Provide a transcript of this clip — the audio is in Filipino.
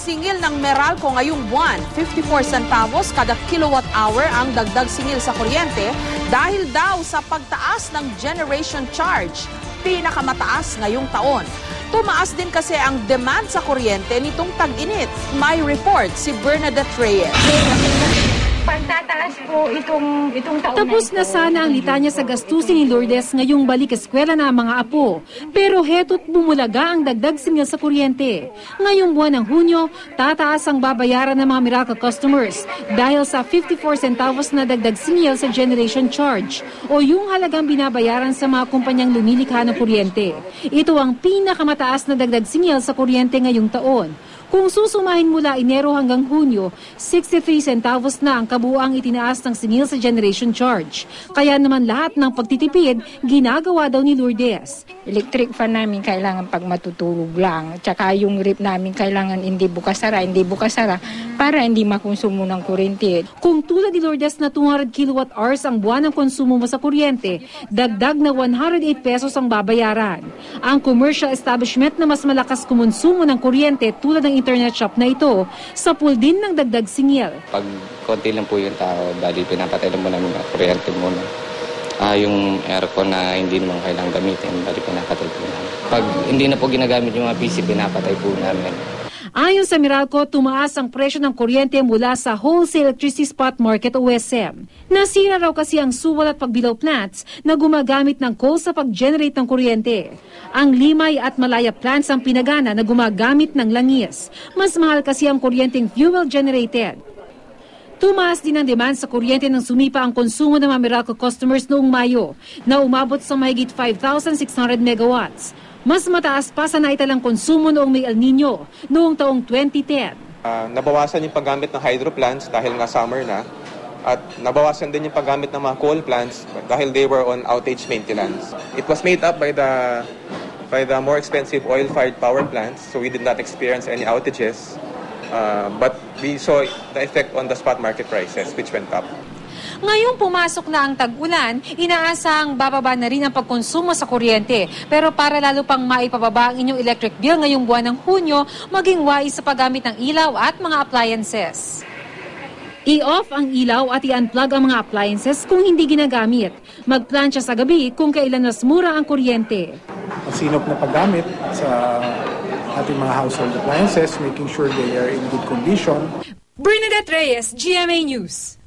singil ng Meralco ngayong buwan, 54 centavos kada kilowatt hour ang dagdag singil sa kuryente dahil daw sa pagtaas ng generation charge, pinakamataas ngayong taon. Tumaas din kasi ang demand sa kuryente nitong tag-init. May report si Bernadette Reyes. Pagtataas po itong taon Tapos na sana ang litanya sa gastusin ni Lourdes ngayong balik eskwela na ang mga apo. Pero heto't bumulaga ang dagdag singil sa kuryente. Ngayong buwan ng Hunyo, tataas ang babayaran ng mga Meralco customers dahil sa 54 centavos na dagdag singil sa generation charge o yung halagang binabayaran sa mga kumpanyang lumilikha ng kuryente. Ito ang pinakamataas na dagdag singil sa kuryente ngayong taon. Kung susumahin mula Enero hanggang Hunyo, 63 centavos na ang kabuuang itinaas ng singil sa generation charge. Kaya naman lahat ng pagtitipid, ginagawa daw ni Lourdes. electric fan namin kailangan pag matutulog lang. Tsaka yung rip namin kailangan hindi bukas-sara para hindi makonsumo ng kuryente. Kung tulad ni Lourdes na 200 kilowatt hours ang buwan ng konsumo mo sa kuryente, dagdag na 108 pesos ang babayaran. Ang commercial establishment na mas malakas kumonsumo ng kuryente tulad ng internet shop na ito, sapul din ng dagdag singil. Pag konti lang po yung tao, dahil pinapatay lang mo namin ang kuryente muna. Yung aircon na hindi naman kailangang gamitin, dahil pinapatay po namin. Pag hindi na po ginagamit yung mga PC, pinapatay po namin. Ayon sa Meralco, tumaas ang presyo ng kuryente mula sa Wholesale Electricity Spot Market o WESM. Nasira raw kasi ang suwal at pagbilaw plants na gumagamit ng coal sa pag-generate ng kuryente. Ang Limay at Malaya plants ang pinagana na gumagamit ng langis. Mas mahal kasi ang kuryenteng fuel generated. Tumaas din ang demand sa kuryente nang sumipa ang konsumo ng mga Meralco customers noong Mayo na umabot sa mahigit 5,600 megawatts. Mas mataas pa sa naitalang konsumo noong may El Nino noong taong 2010. Nabawasan yung paggamit ng hydro plants dahil nga summer na. At nabawasan din yung paggamit ng mga coal plants dahil they were on outage maintenance. It was made up by the more expensive oil-fired power plants, so we did not experience any outages. But we saw the effect on the spot market prices, which went up. Ngayong pumasok na ang tag-ulan, inaasang bababa na rin ang pagkonsumo sa kuryente. Pero para lalo pang maipababa ang inyong electric bill ngayong buwan ng Hunyo, maging wais sa paggamit ng ilaw at mga appliances. I-off ang ilaw at i-unplug ang mga appliances kung hindi ginagamit. Magplansya sa gabi kung kailan mas mura ang kuryente. Masinop na paggamit sa ating mga household appliances, making sure they are in good condition. Bernadette Reyes, GMA News.